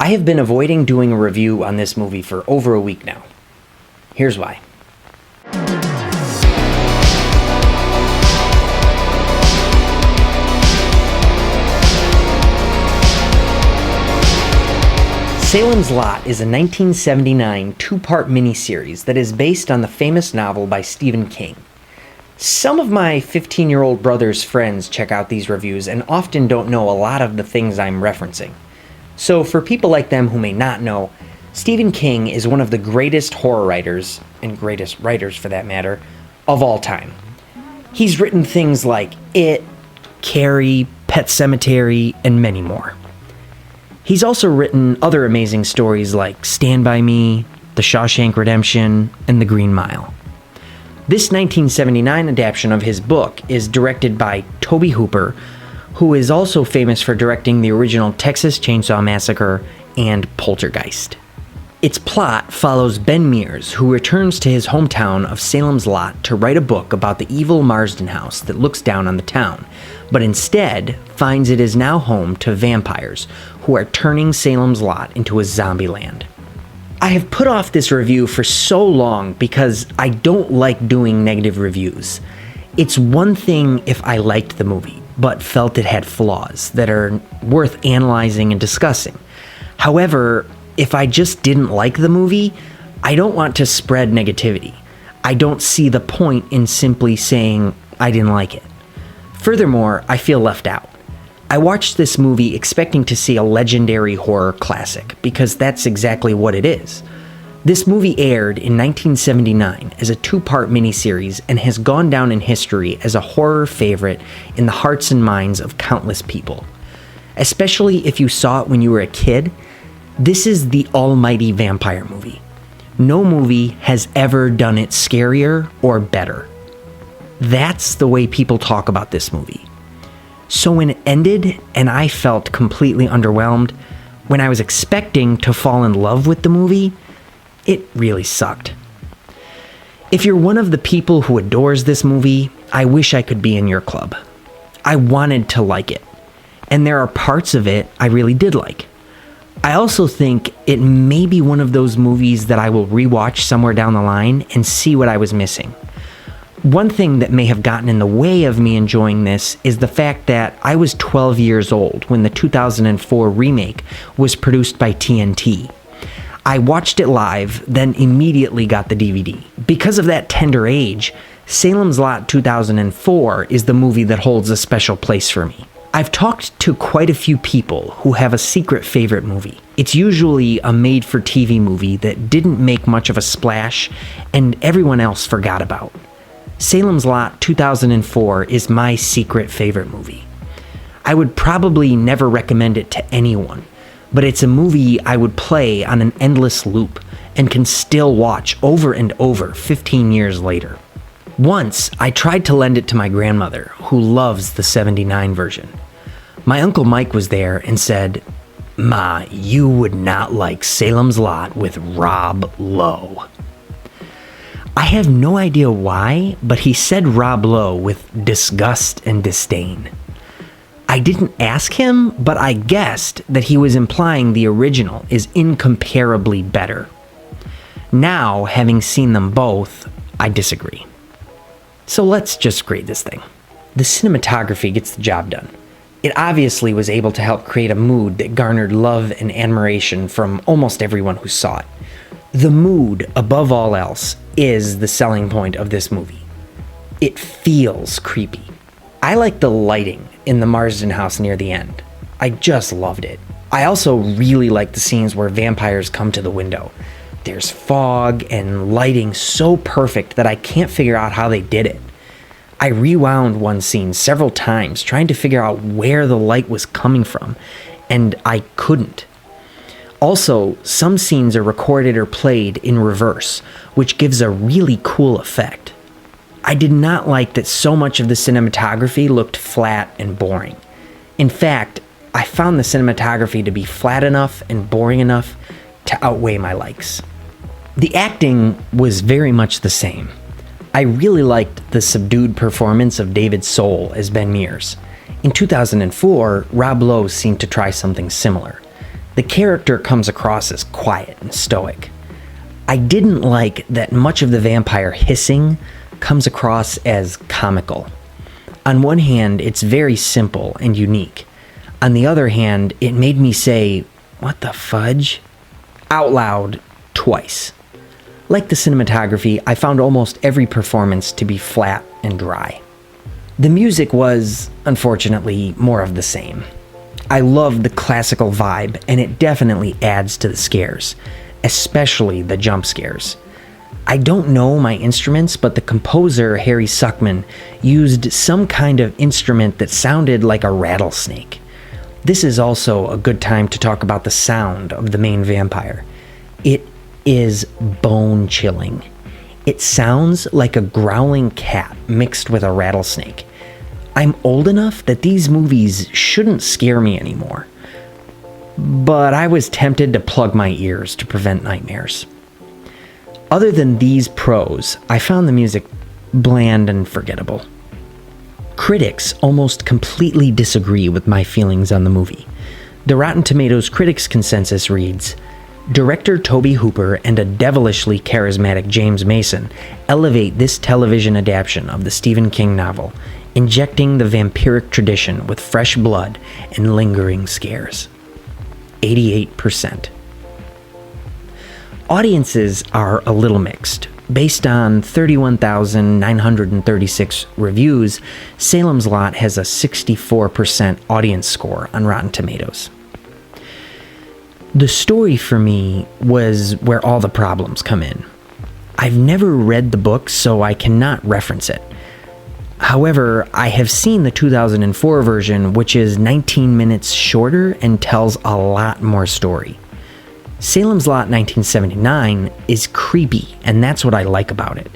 I have been avoiding doing a review on this movie for over a week now. Here's why. Salem's Lot is a 1979 two-part miniseries that is based on the famous novel by Stephen King. Some of my 15-year-old brother's friends check out these reviews and often don't know a lot of the things I'm referencing. So for people like them who may not know, Stephen King is one of the greatest horror writers, and greatest writers for that matter, of all time. He's written things like It, Carrie, Pet Sematary, and many more. He's also written other amazing stories like Stand By Me, The Shawshank Redemption, and The Green Mile. This 1979 adaptation of his book is directed by Tobe Hooper, who is also famous for directing the original Texas Chainsaw Massacre and Poltergeist. Its plot follows Ben Mears, who returns to his hometown of Salem's Lot to write a book about the evil Marsden house that looks down on the town, but instead finds it is now home to vampires who are turning Salem's Lot into a zombie land. I have put off this review for so long because I don't like doing negative reviews. It's one thing if I liked the movie, but felt it had flaws that are worth analyzing and discussing. However, if I just didn't like the movie, I don't want to spread negativity. I don't see the point in simply saying I didn't like it. Furthermore, I feel left out. I watched this movie expecting to see a legendary horror classic, because that's exactly what it is. This movie aired in 1979 as a two-part miniseries and has gone down in history as a horror favorite in the hearts and minds of countless people. Especially if you saw it when you were a kid, this is the almighty vampire movie. No movie has ever done it scarier or better. That's the way people talk about this movie. So when it ended and I felt completely underwhelmed, when I was expecting to fall in love with the movie, it really sucked. If you're one of the people who adores this movie, I wish I could be in your club. I wanted to like it, and there are parts of it I really did like. I also think it may be one of those movies that I will rewatch somewhere down the line and see what I was missing. One thing that may have gotten in the way of me enjoying this is the fact that I was 12 years old when the 2004 remake was produced by TNT. I watched it live, then immediately got the DVD. Because of that tender age, Salem's Lot 2004 is the movie that holds a special place for me. I've talked to quite a few people who have a secret favorite movie. It's usually a made-for-TV movie that didn't make much of a splash and everyone else forgot about. Salem's Lot 2004 is my secret favorite movie. I would probably never recommend it to anyone, but it's a movie I would play on an endless loop and can still watch over and over 15 years later. Once, I tried to lend it to my grandmother, who loves the '79 version. My Uncle Mike was there and said, "Ma, you would not like Salem's Lot with Rob Lowe." I have no idea why, but he said Rob Lowe with disgust and disdain. I didn't ask him, but I guessed that he was implying the original is incomparably better. Now, having seen them both, I disagree. So let's just grade this thing. The cinematography gets the job done. It obviously was able to help create a mood that garnered love and admiration from almost everyone who saw it. The mood, above all else, is the selling point of this movie. It feels creepy. I like the lighting in the Marsden house near the end. I just loved it. I also really like the scenes where vampires come to the window. There's fog and lighting so perfect that I can't figure out how they did it. I rewound one scene several times trying to figure out where the light was coming from, and I couldn't. Also, some scenes are recorded or played in reverse, which gives a really cool effect. I did not like that so much of the cinematography looked flat and boring. In fact, I found the cinematography to be flat enough and boring enough to outweigh my likes. The acting was very much the same. I really liked the subdued performance of David Soul as Ben Mears. In 2004, Rob Lowe seemed to try something similar. The character comes across as quiet and stoic. I didn't like that much of the vampire hissing comes across as comical. On one hand, it's very simple and unique. On the other hand, it made me say, "What the fudge?" out loud twice. Like the cinematography, I found almost every performance to be flat and dry. The music was, unfortunately, more of the same. I love the classical vibe, and it definitely adds to the scares, especially the jump scares. I don't know my instruments, but the composer, Harry Suckman, used some kind of instrument that sounded like a rattlesnake. This is also a good time to talk about the sound of the main vampire. It is bone-chilling. It sounds like a growling cat mixed with a rattlesnake. I'm old enough that these movies shouldn't scare me anymore, but I was tempted to plug my ears to prevent nightmares. Other than these pros, I found the music bland and forgettable. Critics almost completely disagree with my feelings on the movie. The Rotten Tomatoes critics consensus reads, "Director Tobe Hooper and a devilishly charismatic James Mason elevate this television adaptation of the Stephen King novel, injecting the vampiric tradition with fresh blood and lingering scares." 88%. Audiences are a little mixed. Based on 31,936 reviews, Salem's Lot has a 64% audience score on Rotten Tomatoes. The story for me was where all the problems come in. I've never read the book, so I cannot reference it. However, I have seen the 2004 version, which is 19 minutes shorter and tells a lot more story. Salem's Lot 1979 is creepy, and that's what I like about it.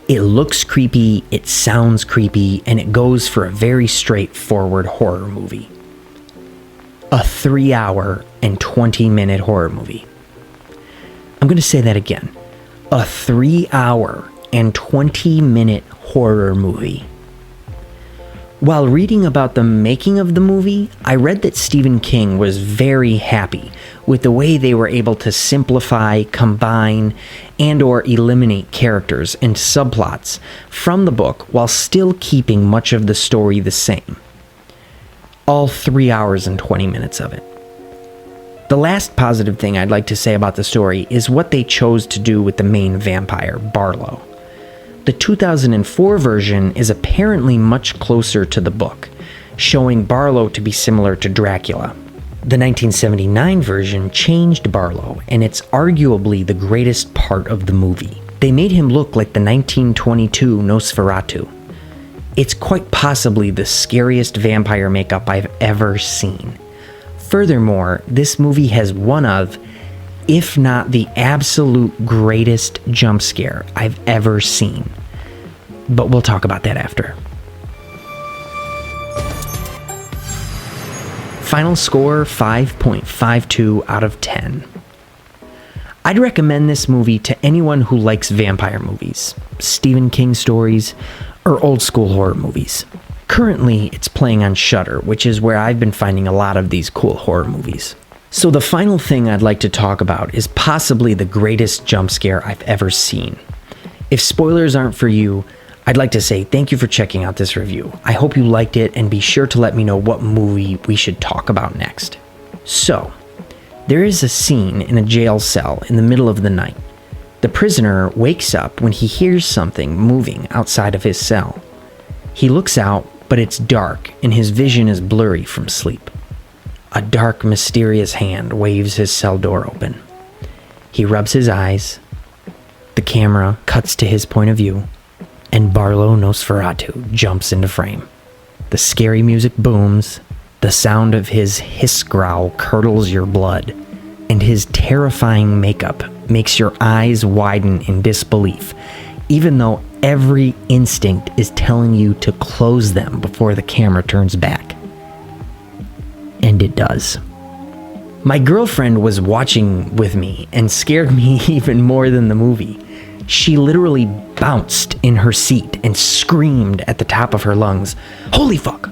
It looks creepy, it sounds creepy, and it goes for a very straightforward horror movie. A 3-hour and 20-minute horror movie. I'm going to say that again. A 3-hour and 20-minute horror movie. While reading about the making of the movie, I read that Stephen King was very happy with the way they were able to simplify, combine, and/or eliminate characters and subplots from the book while still keeping much of the story the same. All 3 hours and 20 minutes of it. The last positive thing I'd like to say about the story is what they chose to do with the main vampire, Barlow. The 2004 version is apparently much closer to the book, showing Barlow to be similar to Dracula. The 1979 version changed Barlow, and it's arguably the greatest part of the movie. They made him look like the 1922 Nosferatu. It's quite possibly the scariest vampire makeup I've ever seen. Furthermore, this movie has one of, if not the absolute greatest jump scare I've ever seen. But we'll talk about that after. Final score, 5.52 out of 10. I'd recommend this movie to anyone who likes vampire movies, Stephen King stories, or old school horror movies. Currently, it's playing on Shudder, which is where I've been finding a lot of these cool horror movies. So the final thing I'd like to talk about is possibly the greatest jump scare I've ever seen. If spoilers aren't for you, I'd like to say thank you for checking out this review. I hope you liked it, and be sure to let me know what movie we should talk about next. So, there is a scene in a jail cell in the middle of the night. The prisoner wakes up when he hears something moving outside of his cell. He looks out, but it's dark, and his vision is blurry from sleep. A dark, mysterious hand waves his cell door open. He rubs his eyes. The camera cuts to his point of view, and Barlow Nosferatu jumps into frame. The scary music booms, the sound of his hiss growl curdles your blood, and his terrifying makeup makes your eyes widen in disbelief, even though every instinct is telling you to close them before the camera turns back. And it does. My girlfriend was watching with me and scared me even more than the movie. She literally bounced in her seat and screamed at the top of her lungs, "Holy fuck!"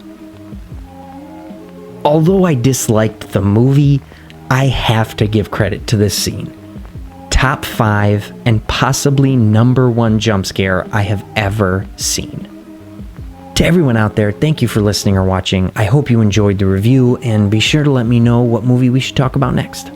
Although I disliked the movie, I have to give credit to this scene. Top 5 and possibly number 1 jump scare I have ever seen. To everyone out there, thank you for listening or watching. I hope you enjoyed the review, and be sure to let me know what movie we should talk about next.